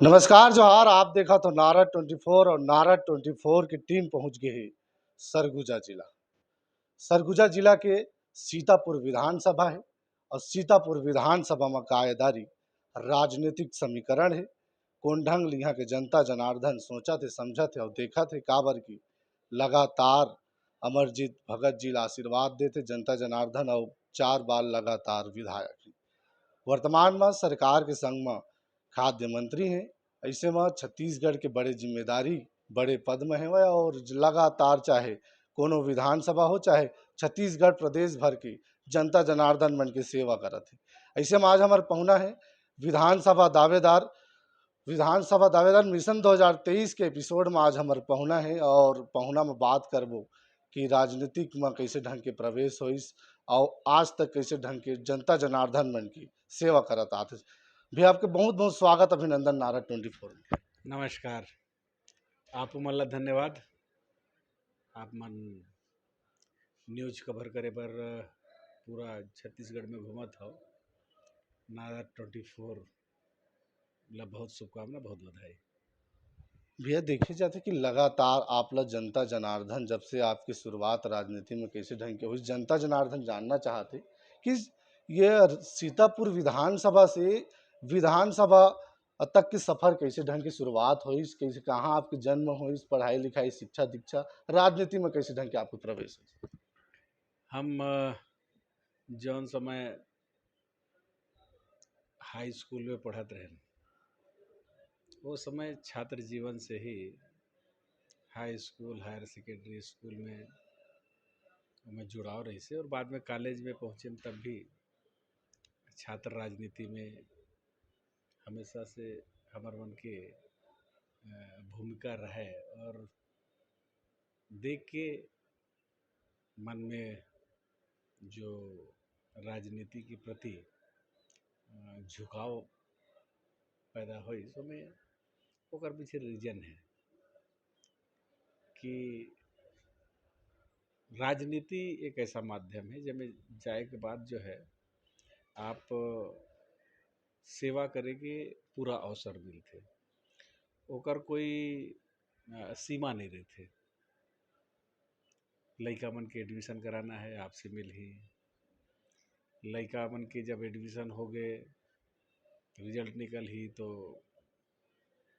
नमस्कार जोहार। आप देखा तो नारद 24 और नारद 24 की टीम पहुंच गई है सरगुजा जिला। सरगुजा जिला के सीतापुर विधानसभा है और सीतापुर विधानसभा में कायदारी राजनीतिक समीकरण है। कौन ढंग यहाँ के जनता जनार्दन सोचा थे, समझा थे और देखा थे काबर की लगातार अमरजीत भगत जी आशीर्वाद देते जनता जनार्दन और 4 बार लगातार विधायक हैं। वर्तमान में सरकार के संग में खाद्य मंत्री हैं। ऐसे में छत्तीसगढ़ के बड़े जिम्मेदारी बड़े पद में है वह और लगातार चाहे कोनो विधानसभा हो चाहे छत्तीसगढ़ प्रदेश भर की जनता जनार्दन मन की सेवा करत है। ऐसे में आज हमारे पहुना है विधानसभा दावेदार मिशन 2023 के एपिसोड में आज हमारे पहुना है और पहुना में बात करबो कि राजनीतिक में कैसे ढंग के प्रवेश होइस और आज तक कैसे ढंग के जनता जनार्दन मन की सेवा करत आते। भी आपके बहुत बहुत स्वागत अभिनंदन नारद 24 में। नमस्कार। आप मन ला धन्यवाद। आप मन न्यूज कवर करे पर पूरा छत्तीसगढ़ में घूमत हो। नारद 24 ला बहुत शुभकामना, बहुत बधाई। भैया देखे जाते कि लगातार आप लोग जनता जनार्दन जब से आपकी शुरुआत राजनीति में कैसे ढंग के हुई, जनता जनार्दन जानना चाहते कि ये सीतापुर विधानसभा से विधानसभा तक की सफर कैसे ढंग की शुरुआत हुई, कैसे कहाँ आपकी जन्म हुई, पढ़ाई लिखाई शिक्षा दीक्षा राजनीति में कैसे ढंग के आपको प्रवेश हुई। हम जौन समय हाई स्कूल में पढ़त रहे वो समय छात्र जीवन से ही high school higher secondary school में मैं जुड़ाव रही से और बाद में कॉलेज में पहुँचे तब भी छात्र राजनीति में हमेशा से हमार मन के भूमिका रहे और देख के मन में जो राजनीति के प्रति झुकाव पैदा हुई सो में ओकर पीछे रीजन है कि राजनीति एक ऐसा माध्यम है जिसमें जाए के बाद जो है आप सेवा करे के पूरा अवसर मिलते, ओकर कोई सीमा नहीं रहते। लड़का मन के एडमिशन कराना है आपसे मिल ही, लड़का मन के जब एडमिशन हो गए रिजल्ट निकल ही तो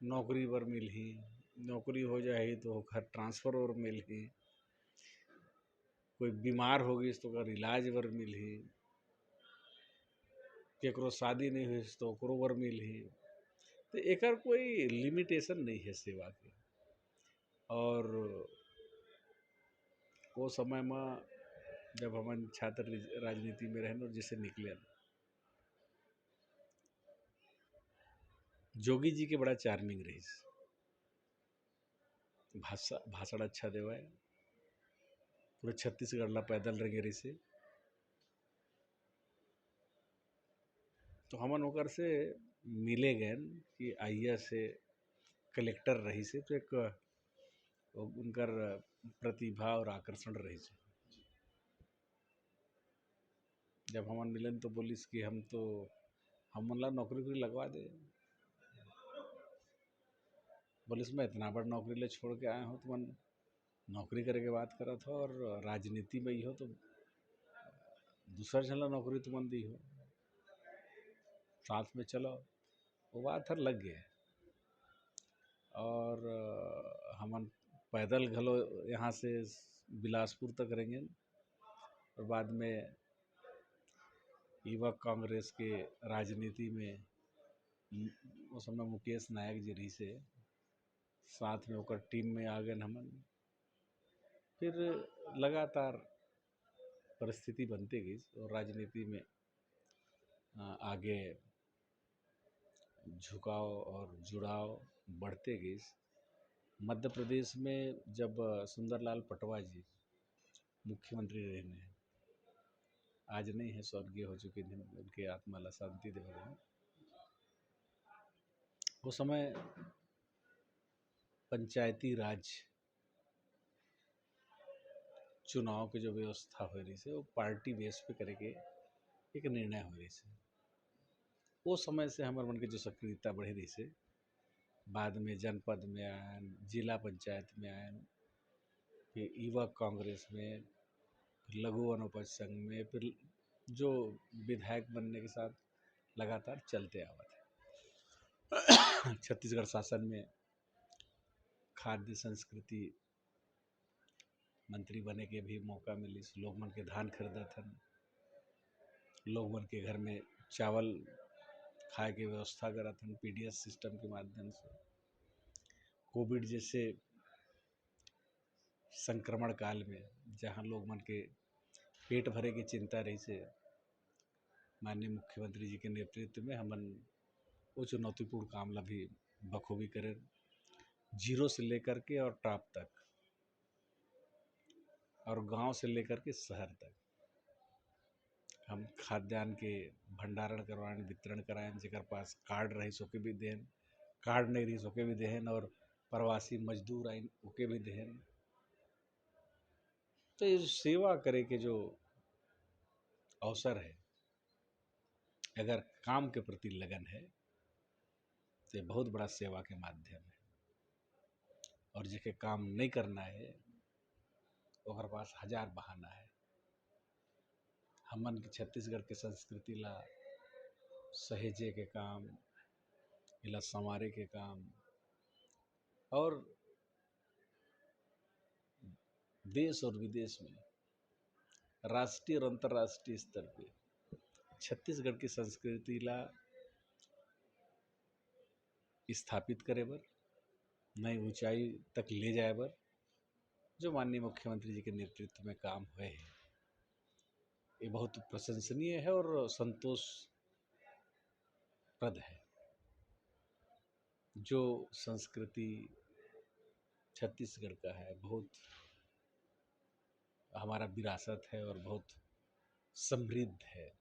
नौकरी बर मिल ही, नौकरी हो जाए तो घर ट्रांसफ़र और मिल ही, कोई बीमार हो गई तो ओकर इलाज बर मिल ही, केकरो शादी नहीं हुई तो ओकरो बर मिल ही। तो एकर कोई लिमिटेशन नहीं है सेवा के। और वो समय में जब हम छात्र राजनीति में रहन और जिसे निकले जोगी जी के बड़ा चार्मिंग रही, भाषण अच्छा देवा है, पूरे छत्तीसगढ़ ला पैदल रंगे रही से। तो हमन ओकर से मिले गए कि आइया से कलेक्टर रही से तो एक उनकर प्रतिभा और आकर्षण रही से। जब हमन मिलन तो बोलिस कि हमन ला नौकरी लगवा दे। बोलिस मैं इतना बड़ा नौकरी ले छोड़ के आया हूँ, तो मन नौकरी करे के बात करा था और राजनीति में ही हो तो दूसरा चला नौकरी तुमन दी हो, साथ में चलो। वो बात हर लग गया और हमन पैदल घलो यहाँ से बिलासपुर तक रहेंगे और बाद में युवा कांग्रेस के राजनीति में उस समय मुकेश नायक जी रही से साथ में होकर टीम में आ गए हमन। फिर लगातार परिस्थिति बनती गई और राजनीति में आगे झुकाव और जुड़ाव बढ़ते गई। मध्य प्रदेश में जब सुंदरलाल पटवा जी मुख्यमंत्री रहे हैं, आज नहीं है, स्वर्गीय हो चुके हैं, उनके आत्मा ला शांति दे रहे हैं। उस समय पंचायती राज चुनाव की जो व्यवस्था हो रही से वो पार्टी बेस पे करे के एक निर्णय हो रही से। वो समय से हमारे मन के जो सक्रियता बढ़े रही से बाद में जनपद में आयन, जिला पंचायत में आयन, फिर युवक कांग्रेस में, फिर लघु वनोपज संघ में, फिर जो विधायक बनने के साथ लगातार चलते आवा थे। छत्तीसगढ़ शासन में खाद्य संस्कृति मंत्री बने के भी मौका मिली। लोग मन के धान खरीदा था, लोग मन के घर में चावल खाए के व्यवस्था करा था पीडीएस सिस्टम के माध्यम से। कोविड जैसे संक्रमण काल में जहाँ लोग मन के पेट भरे की चिंता रही से, माननीय मुख्यमंत्री जी के नेतृत्व में हमन वो चुनौतीपूर्ण काम ला भी बखूबी करे, जीरो से लेकर के और टॉप तक, और गांव से लेकर के शहर तक हम खाद्यान्न के भंडारण करवाएं, वितरण कराएं। जेकर पास कार्ड रही सो के भी देन, कार्ड नहीं रही सो के भी देहन, और प्रवासी मजदूर आइन ओके भी देहन। तो ये सेवा करे के जो अवसर है, अगर काम के प्रति लगन है तो ये बहुत बड़ा सेवा के माध्यम है। और जिसके काम नहीं करना है ओकर पास हजार बहाना है। हमन के छत्तीसगढ़ के संस्कृति ला सहेजे के काम, इला संवारे के काम, और देश और विदेश में राष्ट्रीय और अंतर्राष्ट्रीय स्तर पे छत्तीसगढ़ की संस्कृति ला स्थापित करे बर, नई ऊंचाई तक ले जाए बर जो माननीय मुख्यमंत्री जी के नेतृत्व में काम हुए हैं, ये बहुत प्रशंसनीय है और संतोषप्रद है। जो संस्कृति छत्तीसगढ़ का है, बहुत हमारा विरासत है और बहुत समृद्ध है।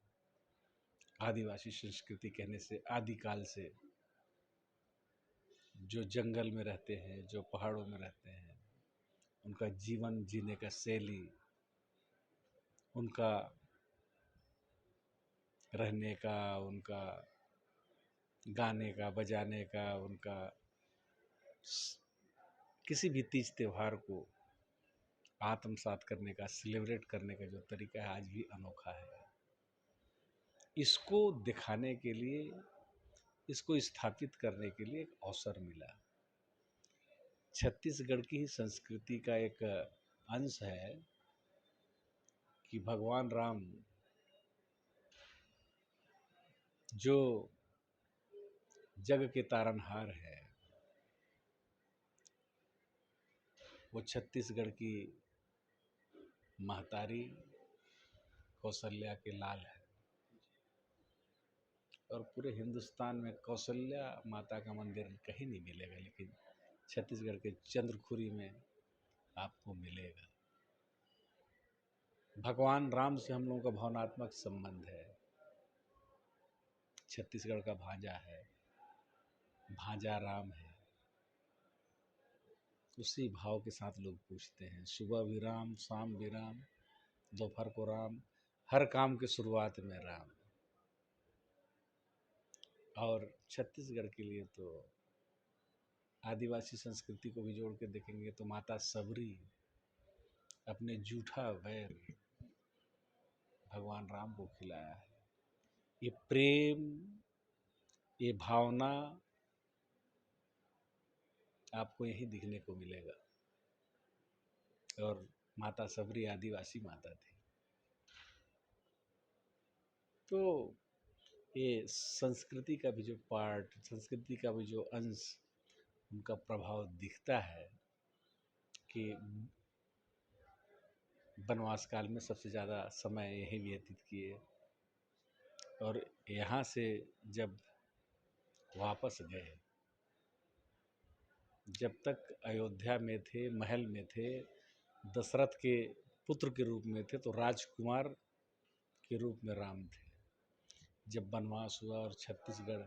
आदिवासी संस्कृति कहने से आदिकाल से जो जंगल में रहते हैं, जो पहाड़ों में रहते हैं, उनका जीवन जीने का शैली, उनका रहने का, उनका गाने का, बजाने का, उनका किसी भी तीज त्यौहार को आत्मसात करने का, सेलिब्रेट करने का जो तरीका है आज भी अनोखा है। इसको दिखाने के लिए, इसको स्थापित करने के लिए एक अवसर मिला। छत्तीसगढ़ की ही संस्कृति का एक अंश है कि भगवान राम जो जग के तारनहार है, वो छत्तीसगढ़ की महतारी कौशल्या के लाल है। और पूरे हिंदुस्तान में कौशल्या माता का मंदिर कहीं नहीं मिलेगा, लेकिन छत्तीसगढ़ के चंद्रखुरी में आपको मिलेगा। भगवान राम से हम लोगों का भावनात्मक संबंध है। छत्तीसगढ़ का भांजा है, भांजा राम है, उसी भाव के साथ लोग पूछते हैं। सुबह भी राम, शाम भी राम, दोपहर को राम, हर काम की शुरुआत में राम। और छत्तीसगढ़ के लिए तो आदिवासी संस्कृति को भी जोड़ के देखेंगे तो माता सबरी अपने जूठा वैर भगवान राम को खिलाया है। ये प्रेम, ये भावना आपको यहीं दिखने को मिलेगा। और माता सबरी आदिवासी माता थी। तो ये संस्कृति का भी जो पार्ट, संस्कृति का भी जो अंश, उनका प्रभाव दिखता है कि वनवास काल में सबसे ज़्यादा समय यहीं व्यतीत किए, और यहाँ से जब वापस गए, जब तक अयोध्या में थे, महल में थे, दशरथ के पुत्र के रूप में थे, तो राजकुमार के रूप में राम थे। जब वनवास हुआ और छत्तीसगढ़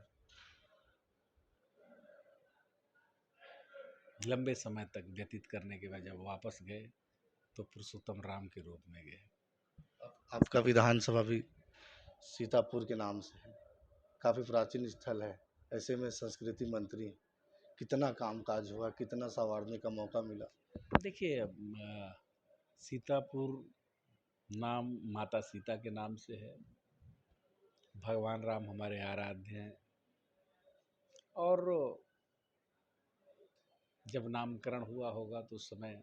लंबे समय तक व्यतीत करने के बाद जब वापस गए तो पुरुषोत्तम राम के रूप में गए। आपका विधानसभा भी सीतापुर के नाम से है, काफ़ी प्राचीन स्थल है। ऐसे में संस्कृति मंत्री, कितना कामकाज हुआ, कितना संवारने का मौका मिला? देखिए सीतापुर नाम माता सीता के नाम से है। भगवान राम हमारे आराध्य हैं और जब नामकरण हुआ होगा तो उस समय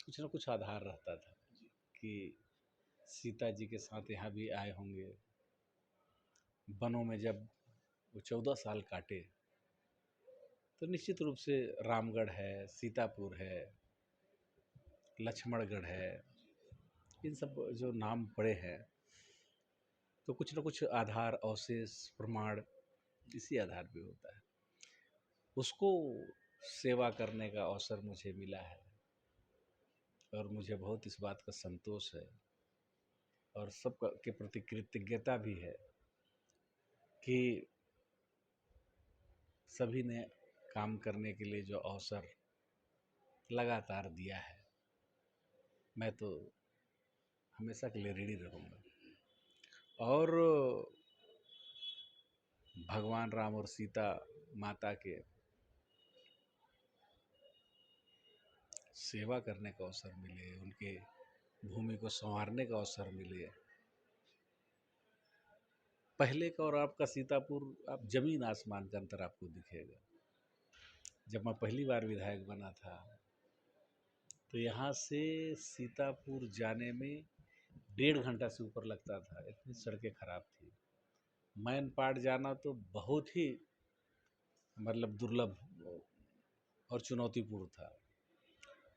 कुछ ना कुछ आधार रहता था कि सीता जी के साथ यहाँ भी आए होंगे। वनों में जब वो 14 साल काटे तो निश्चित रूप से रामगढ़ है, सीतापुर है, लक्ष्मणगढ़ है, इन सब जो नाम पड़े हैं तो कुछ ना कुछ आधार, अवशेष, प्रमाण इसी आधार पे होता है। उसको सेवा करने का अवसर मुझे मिला है और मुझे बहुत इस बात का संतोष है और सब के प्रति कृतज्ञता भी है कि सभी ने काम करने के लिए जो अवसर लगातार दिया है, मैं तो हमेशा के लिए ऋणी रहूँगा। और भगवान राम और सीता माता के सेवा करने का अवसर मिले, उनके भूमि को संवारने का अवसर मिले। पहले का और आपका सीतापुर, आप जमीन आसमान का अंतर आपको दिखेगा। जब मैं पहली बार विधायक बना था तो यहाँ से सीतापुर जाने में 1.5 घंटा से ऊपर लगता था, इतनी सड़कें खराब थी। मैनपाट जाना तो बहुत ही मतलब दुर्लभ और चुनौतीपूर्ण था।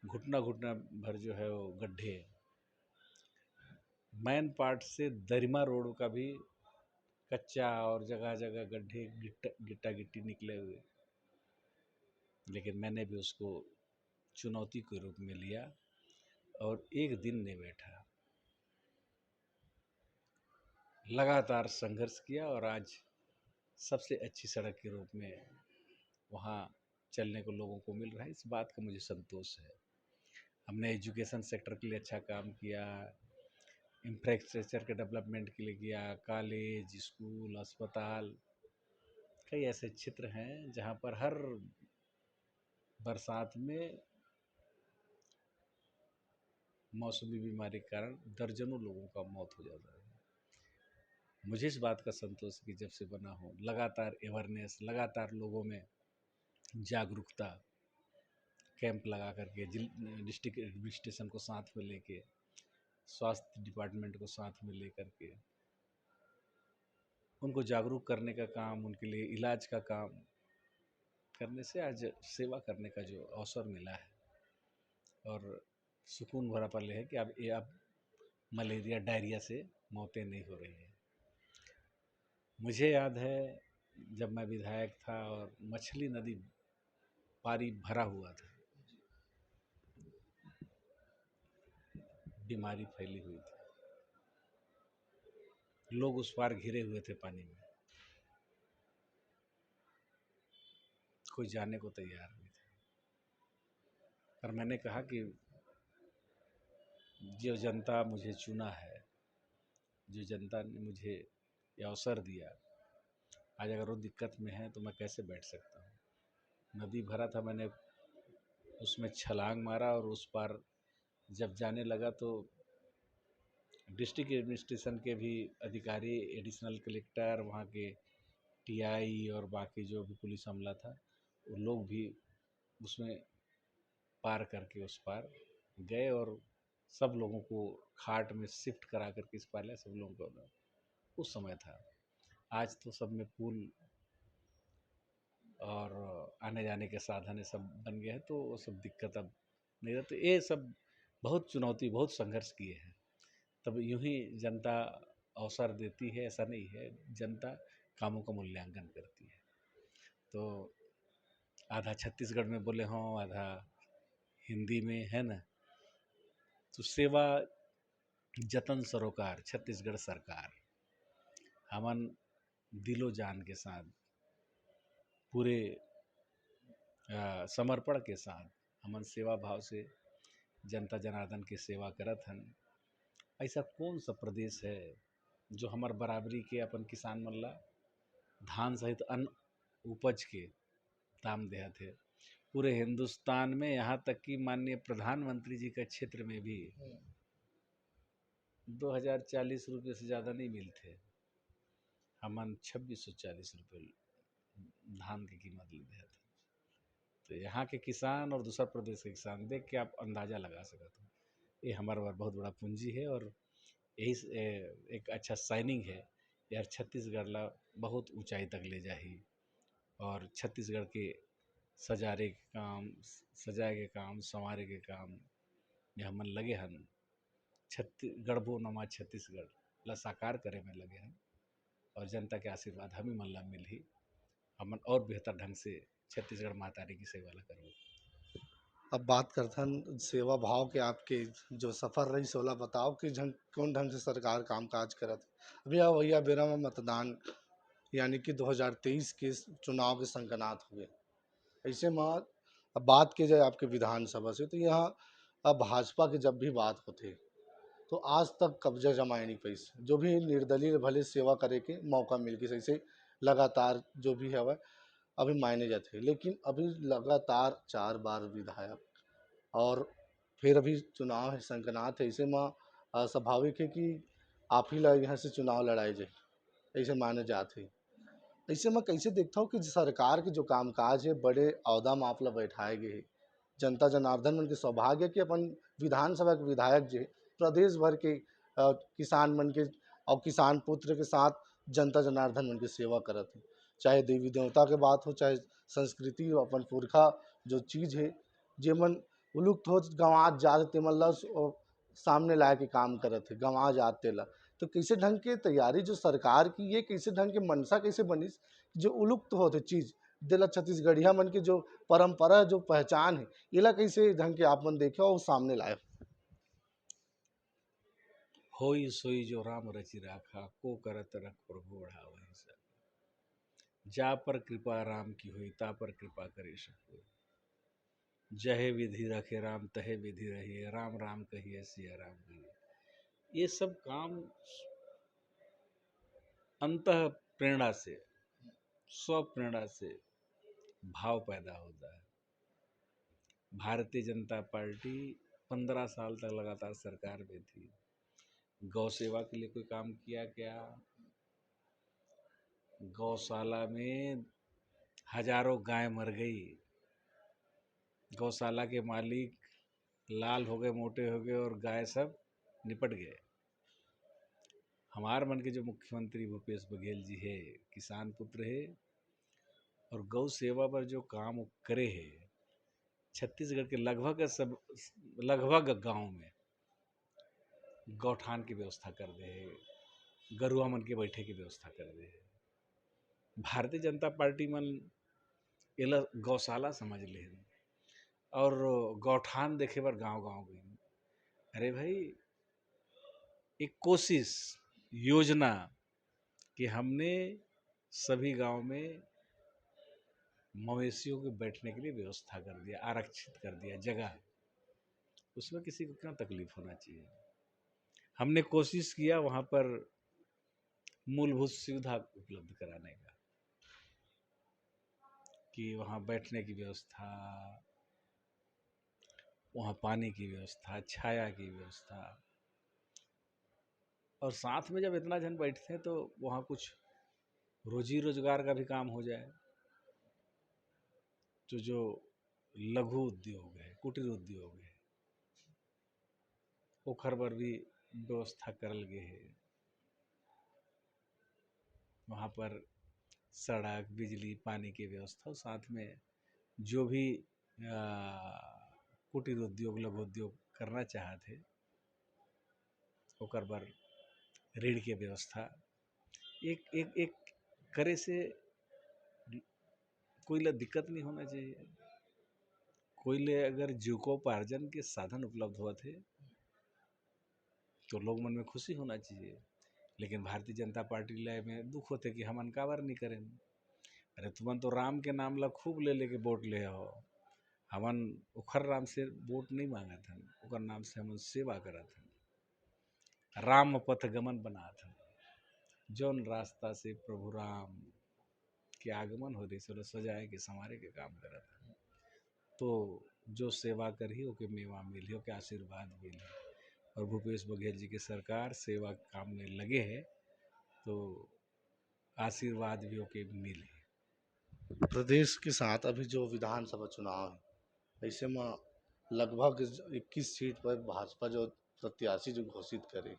घुटना घुटना भर जो है वो गड्ढे। मैनपाट से दरिमा रोड का भी कच्चा और जगह जगह गड्ढे, गिट्टा गिट्टी निकले हुए। लेकिन मैंने भी उसको चुनौती के रूप में लिया और एक दिन नहीं बैठा, लगातार संघर्ष किया और आज सबसे अच्छी सड़क के रूप में वहाँ चलने को लोगों को मिल रहा है। इस बात का मुझे संतोष है। हमने एजुकेशन सेक्टर के लिए अच्छा काम किया, इंफ्रास्ट्रक्चर के डेवलपमेंट के लिए किया, कॉलेज, स्कूल, अस्पताल, कई ऐसे क्षेत्र हैं जहाँ पर हर बरसात में मौसमी बीमारी के कारण दर्जनों लोगों का मौत हो जाता है। मुझे इस बात का संतोष कि जब से बना हूँ लगातार अवेयरनेस, लगातार लोगों में जागरूकता कैंप लगा करके, डिस्ट्रिक्ट एडमिनिस्ट्रेशन को साथ में लेके, स्वास्थ्य डिपार्टमेंट को साथ में लेकर के उनको जागरूक करने का काम, उनके लिए इलाज का काम करने से आज सेवा करने का जो अवसर मिला है और सुकून भरा पल है कि अब मलेरिया, डायरिया से मौतें नहीं हो रही हैं। मुझे याद है जब मैं विधायक था और मछली नदी पानी भरा हुआ था, बीमारी फैली हुई थी, लोग उस पार घिरे हुए थे पानी में, कोई जाने को तैयार नहीं था। पर मैंने कहा कि जो जनता मुझे चुना है, जो जनता ने मुझे ये अवसर दिया, आज अगर वो दिक्कत में है तो मैं कैसे बैठ सकता हूँ। नदी भरा था, मैंने उसमें छलांग मारा और उस पार जब जाने लगा तो डिस्ट्रिक्ट एडमिनिस्ट्रेशन के भी अधिकारी, एडिशनल कलेक्टर, वहाँ के टीआई और बाकी जो भी पुलिस अमला था, वो लोग भी उसमें पार करके उस पार गए और सब लोगों को खाट में शिफ्ट करा करके इस पार लाए। सब लोगों को उस समय था। आज तो सब में पुल और आने जाने के साधन ये सब बन गए हैं तो वो सब दिक्कत अब नहीं रहती। ये सब बहुत चुनौती, बहुत संघर्ष किए हैं। तब यूं ही जनता अवसर देती है ऐसा नहीं है, जनता कामों का मूल्यांकन करती है। तो आधा छत्तीसगढ़ में बोले हों, आधा हिंदी में, है ना। तो सेवा जतन सरोकार छत्तीसगढ़ सरकार हमन दिलो जान के साथ, पूरे समर्पण के साथ हमन सेवा भाव से जनता जनार्दन की सेवा करत हन। ऐसा कौन सा प्रदेश है जो हमार बराबरी के अपन किसान मन ला धान सहित अन्य उपज के दाम देहत है। पूरे हिंदुस्तान में, यहाँ तक कि माननीय प्रधानमंत्री जी के क्षेत्र में भी 2040 रुपये से ज़्यादा नहीं मिलते। हमन 2640 रुपये धान की कीमत ले देते। तो यहाँ के किसान और दूसरा प्रदेश के किसान देख के आप अंदाज़ा लगा सकते हो, ये हमारे पास बहुत बड़ा पूंजी है और यही एक अच्छा साइनिंग है यार। छत्तीसगढ़ ला बहुत ऊंचाई तक ले जाही और छत्तीसगढ़ के सजारे के काम, सजाए के काम, संवारे के काम में हमन लगे हन। गढ़बो नमा छत्तीसगढ़ ला साकार करे में लगे हन और जनता के आशीर्वाद हमें मन ला मिलही। हमन और बेहतर ढंग से छत्तीसगढ़ मातारी की सेवा ला करबो। अब बात करथन सेवा भाव के, आपके जो सफ़र रही सोला बताओ कि कौन ढंग से सरकार काम काज करत। अभी भैया बेरा में मतदान यानी कि 2023 के चुनाव के संकनात हुए। ऐसे में अब बात की जाए आपके विधानसभा से, तो यहाँ अब भाजपा की जब भी बात होती तो आज तक कब्जा जमाए नहीं पैसे, जो भी निर्दलीय भले सेवा करे के मौका मिल गई सही से लगातार जो भी है वह अभी मायने जाते हैं। लेकिन अभी लगातार 4 बार विधायक और फिर अभी चुनाव है, संकनात है। ऐसे में स्वाभाविक है कि आप ही ला यहाँ से चुनाव लड़ाए जाए, ऐसे माने जाते। ऐसे में कैसे देखता हूँ कि सरकार के जो कामकाज है बड़े अहदा में आप ला बैठाए गए है। जनता जनार्दन मन के सौभाग्य कि अपन विधानसभा के विधायक जो है प्रदेश भर के किसान मन के और किसान पुत्र के साथ जनता जनार्दन मन की सेवा करत है। चाहे देवी देवता के बात हो, चाहे संस्कृति अपन पुरखा जो चीज़ है जे मन विलुप्त हो गंवात जात ते मन ला सामने लाए के काम करत है, गंवा जाते ला। तो कैसे ढंग के तैयारी जो सरकार की ये कैसे ढंग के मनसा कैसे बनिस जो विलुप्त होते चीज़ दिला छत्तीसगढ़िया मन के जो परंपरा जो पहचान है इला कैसे ढंग के आप मन देखे और सामने लाए। होई सोई जो राम रचि राखा, को करत रख प्रभु बढ़ावहि सब। जा पर कृपा राम की हुई, ता पर कृपा करे सको। जहे विधि रखे राम, तहे विधि रहिए। राम राम कहिए, सिया राम कहिए। ये सब काम अंतः प्रेरणा से, स्व प्रेरणा से भाव पैदा होता है। भारतीय जनता पार्टी 15 साल तक लगातार सरकार में थी। गौ सेवा के लिए कोई काम किया क्या? गौशाला में हजारों गाय मर गई। गौशाला के मालिक लाल हो गए, मोटे हो गए और गाय सब निपट गए। हमार मन के जो मुख्यमंत्री भूपेश बघेल जी है, किसान पुत्र है और गौ सेवा पर जो काम वो करे है, छत्तीसगढ़ के लगभग गांव में गौठान की व्यवस्था कर दे, गरुआ मन के बैठे की व्यवस्था कर दे। भारतीय जनता पार्टी मन एला गौशाला समझ ले और गौठान देखे बर गांव गांव गई। अरे भाई, एक कोशिश योजना कि हमने सभी गांव में मवेशियों के बैठने के लिए व्यवस्था कर दिया, आरक्षित कर दिया जगह। उसमें किसी को क्यों तकलीफ होना चाहिए? हमने कोशिश किया वहाँ पर मूलभूत सुविधा उपलब्ध कराने का, कि वहाँ बैठने की व्यवस्था, वहाँ पानी की व्यवस्था, छाया की व्यवस्था। और साथ में जब इतना जन बैठते हैं तो वहाँ कुछ रोजी रोजगार का भी काम हो जाए। तो जो लघु उद्योग है, कुटीर उद्योग है, ओखर बर भी व्यवस्था करल गए है। वहाँ पर सड़क, बिजली, पानी की व्यवस्था, साथ में जो भी कुटीर उद्योग, लघु उद्योग करना चाहते ओकर बर ऋण के व्यवस्था एक एक एक करे से कोई ला दिक्कत नहीं होना चाहिए। कोई ले अगर जीविकोपार्जन के साधन उपलब्ध हुआ थे तो लोग मन में खुशी होना चाहिए। लेकिन भारतीय जनता पार्टी ला में दुख होते कि हमन काबर नहीं करें। अरे तुमन तो राम के नाम ला खूब ले लेके वोट ले हो, हमन उखर नाम से वोट नहीं मांगत हन, उकर नाम से हमन सेवा करत हन, राम पथ गमन बनात हन। जौन रास्ता से प्रभु राम के आगमन हो रही सो सजाए के संवारे के काम करत। तो जो सेवा करी ओके मेवा मिली, ओके आशीर्वाद मिली। और भूपेश बघेल जी की सरकार सेवा काम में लगे हैं, तो आशीर्वाद भी ओके मिले। प्रदेश के साथ अभी जो विधानसभा चुनाव है, ऐसे में लगभग 21 सीट पर भाजपा जो प्रत्याशी जो घोषित करे,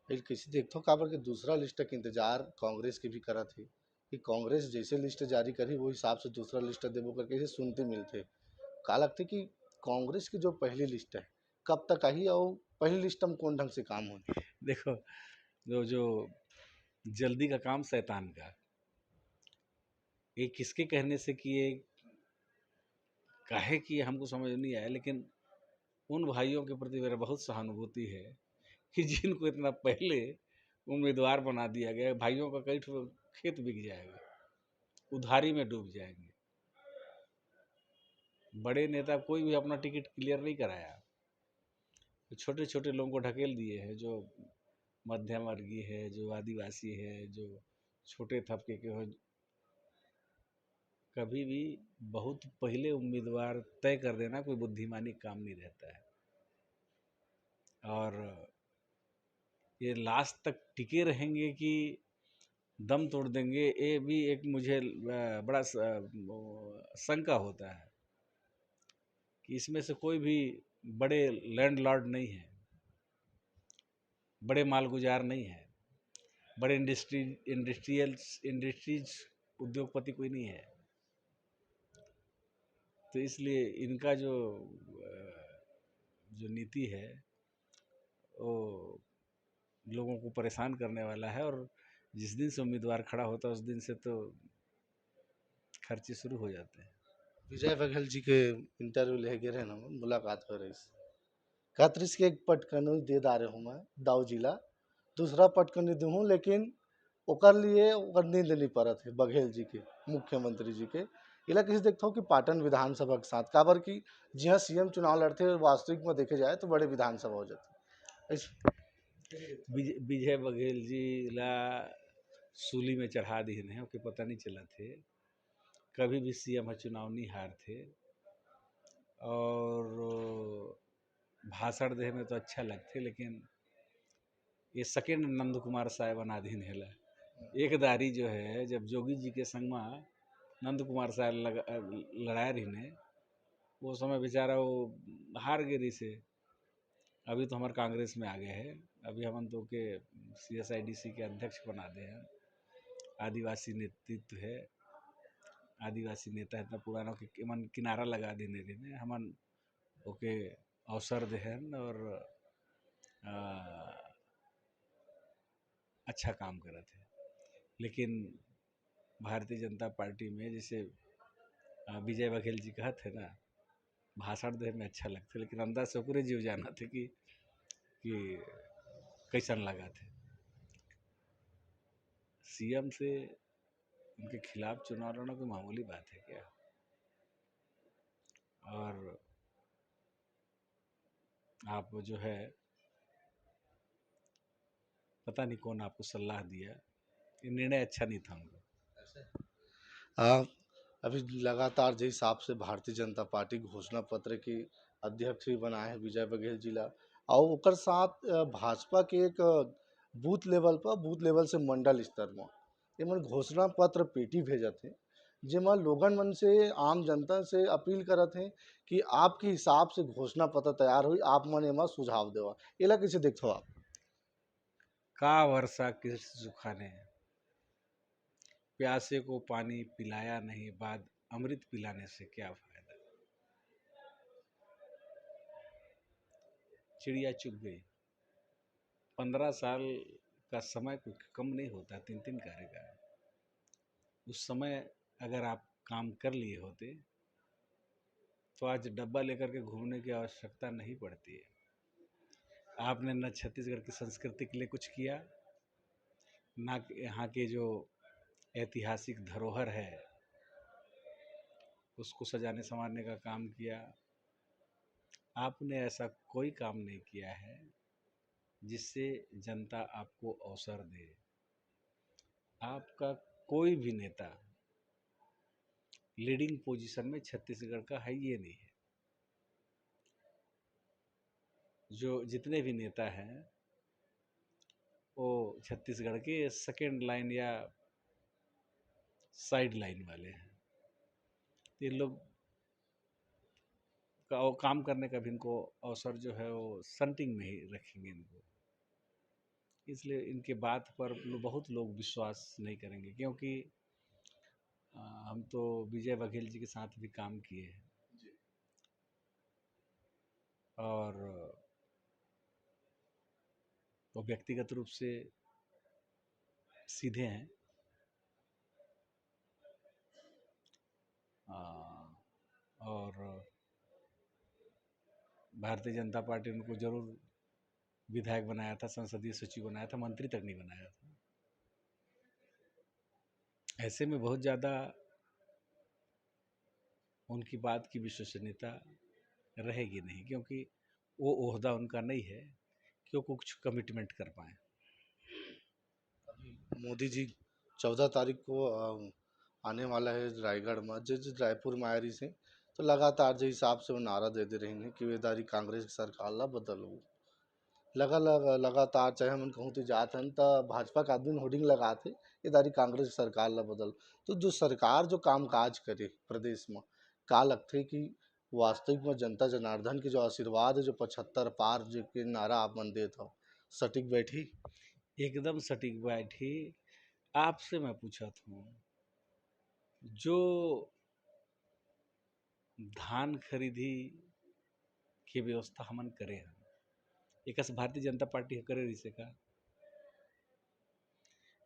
फिर किसी देखो काबर के दूसरा लिस्ट के इंतजार कांग्रेस के भी करत है कि कांग्रेस जैसे लिस्ट जारी करी वो हिसाब से दूसरा लिस्ट देबो करके ऐसे सुनते मिलते। का लगते कि कांग्रेस की जो पहली लिस्ट है कब तक आई और पहली लिस्ट में कौन ढंग से काम हो। देखो, जो जल्दी का काम शैतान का, ये किसके कहने से किए काहे कि हमको समझ नहीं आया, लेकिन उन भाइयों के प्रति मेरा बहुत सहानुभूति है कि जिनको इतना पहले उम्मीदवार बना दिया गया। भाइयों का कई ठो खेत बिक जाएगा, उधारी में डूब जाएंगे। बड़े नेता कोई भी अपना टिकट क्लियर नहीं कराया, तो छोटे छोटे लोगों को ढकेल दिए हैं, जो मध्यम वर्गीय है, जो आदिवासी है, जो छोटे तबके के हो। कभी भी बहुत पहले उम्मीदवार तय कर देना कोई बुद्धिमानी काम नहीं रहता है। और ये लास्ट तक टिके रहेंगे कि दम तोड़ देंगे, ये भी एक मुझे बड़ा शंका होता है कि इसमें से कोई भी बड़े लैंडलॉर्ड नहीं है, बड़े मालगुजार नहीं है, बड़े इंडस्ट्रीज उद्योगपति कोई नहीं है। तो इसलिए इनका जो नीति है वो लोगों को परेशान करने वाला है। और जिस दिन से उम्मीदवार खड़ा होता है उस दिन से तो खर्चे शुरू हो जाते हैं। विजय बघेल जी के इंटरव्यू ले गए रहे ना, मुलाकात हो रही कहतरीस के एक पटकन दे दारे हूँ मैं दाऊ जिला, दूसरा पटकन दूँ लेकिन ओकर लिए ओकर नींद नहीं पड़त है बघेल जी के मुख्यमंत्री जी के। इला किसी देखता हूँ कि पाटन विधानसभा के साथ काबर की जी हाँ सीएम चुनाव लड़ते वास्तविक में देखे जाए तो बड़े विधानसभा हो जाती विजय बघेल जी ला सूली में चढ़ा दी है, ओके पता नहीं चला थे कभी भी सीएम चुनाव नहीं हार थे। और भाषण दे में तो अच्छा लगते, लेकिन ये सेकेंड नंद कुमार साहब बना दीन है। एक दारी जो है जब जोगी जी के संग में नंद कुमार साहब लड़ाए रही ने, वो समय बेचारा वो हार गिरी से। अभी तो हमारे कांग्रेस में आ गए हैं, अभी हम तो के CSIDC के अध्यक्ष बना दे हैं। आदिवासी नेतृत्व है, आदिवासी नेता इतना पुराना कि मन किनारा लगा देने देने हमन ओके अवसर देहन और अच्छा काम करत है। लेकिन भारतीय जनता पार्टी में जैसे विजय बघेल जी कहते हैं ना, भाषण दे में अच्छा लगता, लेकिन अंदर से पूरे जीव जाना थे कि कैसन लगा थे। सीएम से उनके खिलाफ चुनाव लड़ना कोई मामूली बात है क्या? और आप जो है पता नहीं कौन आपको सलाह दिया, ये निर्णय अच्छा नहीं था उनका। हाँ, अभी लगातार जिस हिसाब से भारतीय जनता पार्टी घोषणा पत्र के अध्यक्ष भी बनाए हैं विजय बघेल जिला, और ओकर साथ भाजपा के एक बूथ लेवल से मंडल स्तर में एमन घोषणा पत्र पेटी भेजत है, जेमा लोगन मन से आम जनता से अपील करत हैं कि आपके हिसाब से घोषणा पत्र तैयार हुई, आप मन एमा सुझाव देवा। एला कैसे देखते हो आप? का वर्षा कृष्ण सुखाने, प्यासे को पानी पिलाया नहीं, बाद अमृत पिलाने से क्या फायदा। चिड़िया चुग गई। 15 साल का समय कोई कम नहीं होता, 3-3 कार्यकाल। उस समय अगर आप काम कर लिए होते तो आज डब्बा लेकर के घूमने की आवश्यकता नहीं पड़ती है। आपने न छत्तीसगढ़ की संस्कृति के लिए कुछ किया, ना यहाँ के जो ऐतिहासिक धरोहर है उसको सजाने संवारने का काम किया। आपने ऐसा कोई काम नहीं किया है जिससे जनता आपको अवसर दे। आपका कोई भी नेता लीडिंग पोजीशन में छत्तीसगढ़ का है ये नहीं है। जो जितने भी नेता हैं वो छत्तीसगढ़ के सेकेंड लाइन या साइड लाइन वाले हैं। ये लोग का वो काम करने का भी इनको अवसर जो है वो सन्टिंग में ही रखेंगे इनको। इसलिए इनके बात पर बहुत लोग विश्वास नहीं करेंगे, क्योंकि हम तो विजय बघेल जी के साथ भी काम किए हैं और वो व्यक्तिगत रूप से सीधे हैं। और भारतीय जनता पार्टी उनको जरूर विधायक बनाया था, संसदीय सचिव बनाया था, मंत्री तक नहीं बनाया था। ऐसे में बहुत ज़्यादा उनकी बात की विश्वसनीयता रहेगी नहीं, क्योंकि वो ओहदा उनका नहीं है कि वो कुछ कमिटमेंट कर पाए। मोदी जी 14 तारीख को आने वाला है रायगढ़ में, जिस रायपुर में आ रही से तो लगातार जो हिसाब से वो नारा दे रही हैं कि वेदारी कांग्रेस की सरकार ला बदलो। लगातार चाहे हम कहूँ तो जात हन तो भाजपा का आदमी होर्डिंग लगाते ये दारी कांग्रेस की सरकार ला बदल। तो जो सरकार जो कामकाज करे प्रदेश में, का लगते कि वास्तविक में जनता जनार्दन के जो आशीर्वाद है, जो 75 पार जो के नारा आप मन देत हो, सटीक बैठी। एकदम सटीक बैठी। आपसे मैं पूछा था, जो धान खरीदी की व्यवस्था हमन करे हैं, एक भारतीय जनता पार्टी करे रही से का,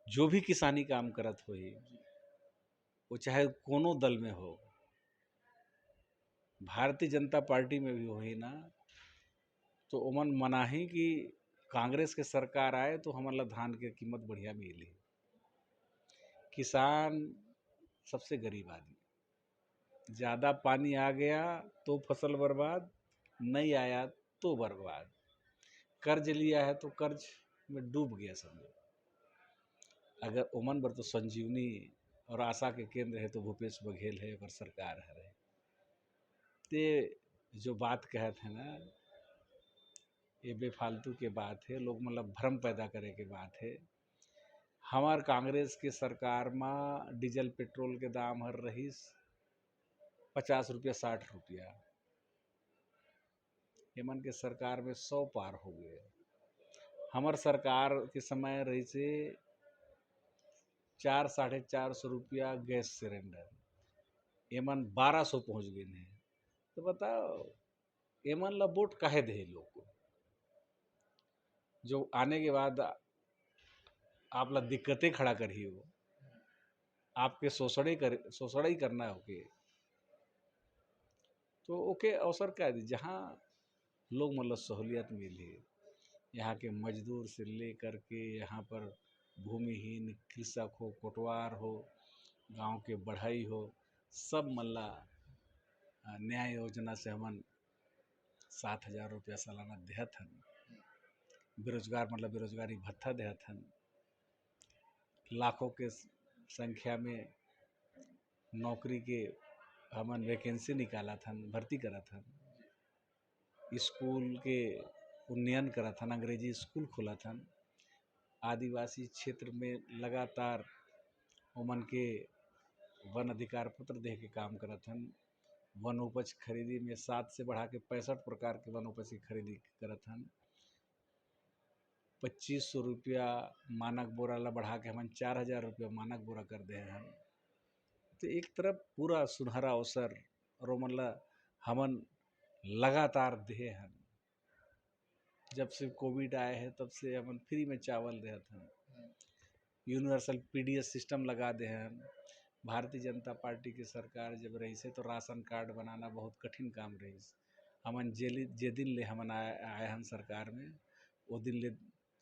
जो भी किसानी काम करत हो, वो चाहे कोनो दल में हो, भारतीय जनता पार्टी में भी हो ही ना, तो ओमन मनाही कि कांग्रेस के सरकार आए तो हमन ला धान के कीमत बढ़िया मिली। किसान सबसे गरीब आदमी, ज़्यादा पानी आ गया तो फसल बर्बाद, नहीं आया तो बर्बाद, कर्ज लिया है तो कर्ज में डूब गया समझो। अगर ओमन बर तो संजीवनी और आशा के केंद्र है तो भूपेश बघेल है और सरकार है। ते जो बात कहते हैं ना, ये बेफालतू के बात है, लोग मतलब भ्रम पैदा करे के बात है। हमार कांग्रेस के सरकार में डीजल पेट्रोल के दाम हर रहीस 50 रुपया 60 रुपया, हेमन के सरकार में 100 पार हो गए। हमार सरकार के समय रही से 400-450 रुपया गैस सिलेंडर, एमन 1200 पहुँच गए हैं। तो बताओ एमन ला वोट काहे दे लोग को, जो आने के बाद आप ला दिक्कतें खड़ा कर ही हो, आपके शोषण ही करना है ओके, तो ओके अवसर क्या दी जहाँ लोग मतलब सहूलियत मिली। यहाँ के मजदूर से लेकर के यहाँ पर भूमिहीन कृषक हो, कोटवार हो, गांव के बढ़ई हो, सब मल्ला न्याय योजना से हमन 7,000 रुपया सालाना देहत हन। बेरोजगार मतलब बेरोजगारी भत्ता देहत हन। लाखों के संख्या में नौकरी के हमन वैकेंसी निकाला था, भर्ती करा था, स्कूल के उन्नयन करा था, अंग्रेजी स्कूल खोला था। आदिवासी क्षेत्र में लगातार ओमन के वन अधिकार पत्र दे के काम करा था। वन उपज खरीदी में 7 से बढ़ा के 65 प्रकार के वन उपज की खरीदी करा था। 2500 रुपया मानक बोरा ला बढ़ा के हमन 4,000 रुपया मानक बोरा कर दे हैं। तो एक तरफ पूरा सुनहरा अवसर और ओमन ला हमन लगातार दे हैं। जब से कोविड आए हैं तब से हमन फ्री में चावल दे हैं, यूनिवर्सल पीडीएस सिस्टम लगा दे हैं। भारतीय जनता पार्टी की सरकार जब रही से तो राशन कार्ड बनाना बहुत कठिन काम रही। हमन जे दिन ले हमन आए हम सरकार में, वो दिन ले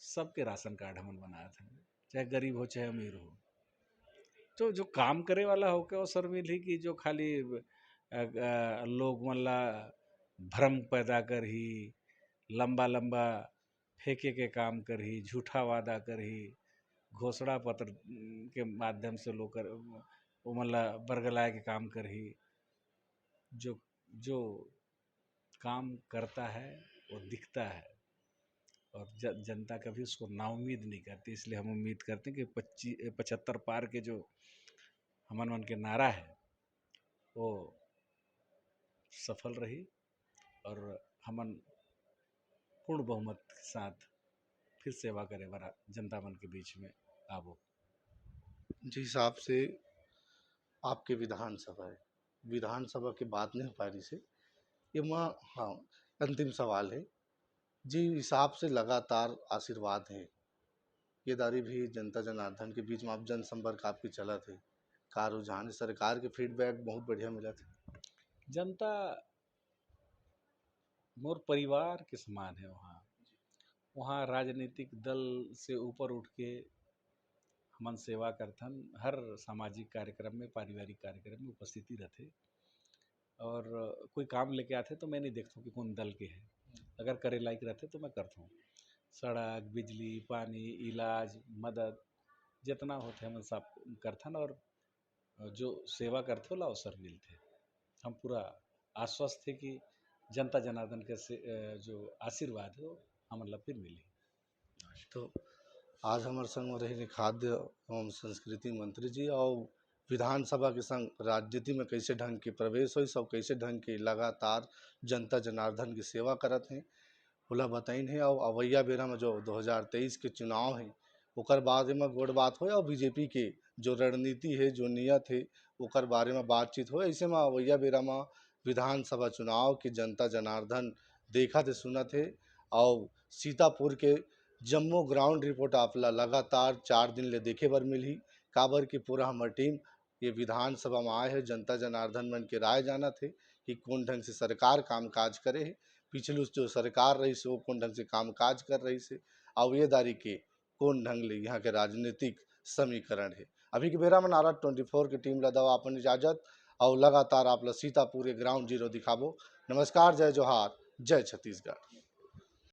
सबके राशन कार्ड हमन बनाए थे, चाहे गरीब हो चाहे अमीर हो। तो जो काम करे वाला हो के अवसर मिली कि जो खाली लोग मल्ला भ्रम पैदा कर ही, लंबा लंबा फेंके के काम कर ही, झूठा वादा कर ही, घोषणा पत्र के माध्यम से लोग कर वो मतलब बरगलाए के काम कर ही जो जो काम करता है वो दिखता है, और जनता कभी उसको नाउम्मीद नहीं करती। इसलिए हम उम्मीद करते हैं कि 75 पार के जो हमन मन के नारा है वो सफल रही, और हमन पूर्ण बहुमत के साथ फिर सेवा करे बरा जनता मन के बीच में आबो। जिस हिसाब से आपके विधानसभा है, विधानसभा की बात नहीं हो पा रही से ये माँ, हाँ, अंतिम सवाल है। जी हिसाब से लगातार आशीर्वाद है, ये दारी भी जनता जनार्दन के बीच में आप जनसंपर्क आपकी चला थे, का रुझान है? सरकार के फीडबैक बहुत बढ़िया मिला था। जनता मोर परिवार के समान है। वहाँ वहाँ राजनीतिक दल से ऊपर उठ के हमन सेवा करथन। हर सामाजिक कार्यक्रम में, पारिवारिक कार्यक्रम में उपस्थिति रहते, और कोई काम लेके आते तो मैं नहीं देखता हूँ कि कौन दल के है। अगर करे लायक रहते तो मैं करता हूँ। सड़क, बिजली, पानी, इलाज, मदद जितना होते हम सब करथन, और जो सेवा करते ओला अवसर मिलते। हम पूरा आश्वस्त थे कि जनता जनार्दन के जो आशीर्वाद है वो हमन ला फिर मिली। तो आज हमारे संग में रहे खाद्य एवं संस्कृति मंत्री जी, और विधानसभा के संग राजनीति में कैसे ढंग के प्रवेश हो, सब कैसे ढंग के लगातार जनता जनार्दन की सेवा करत हैं ओला बताइन है। और अवैया बेरा में जो 2023 के चुनाव है ओकर बारे में गोड़ बात हो, और बीजेपी के जो रणनीति है, जो नियत है, ओकर बारे में बातचीत हो। ऐसे में अवैया बेरा में विधानसभा चुनाव के जनता जनार्दन देखा थे, सुना थे। और सीतापुर के जम्मू ग्राउंड रिपोर्ट आपला लगातार 4 दिन ले देखे बर मिली, काबर की पूरा हमार टीम ये विधानसभा में आए है जनता जनार्दन मन के राय जाना थे कि कौन ढंग से सरकार काम काज करे है, पिछली जो सरकार रही से वो कौन ढंग से काम काज कर रही से, और ये दारी के कौन ढंग ले यहाँ के राजनीतिक समीकरण है। अभी के बेरा में नारा 24 की टीम ला दवा अपन इजाजत, और लगातार आप सीतापुर ग्राउंड जीरो दिखाबो। नमस्कार, जय जोहार, जय छत्तीसगढ़।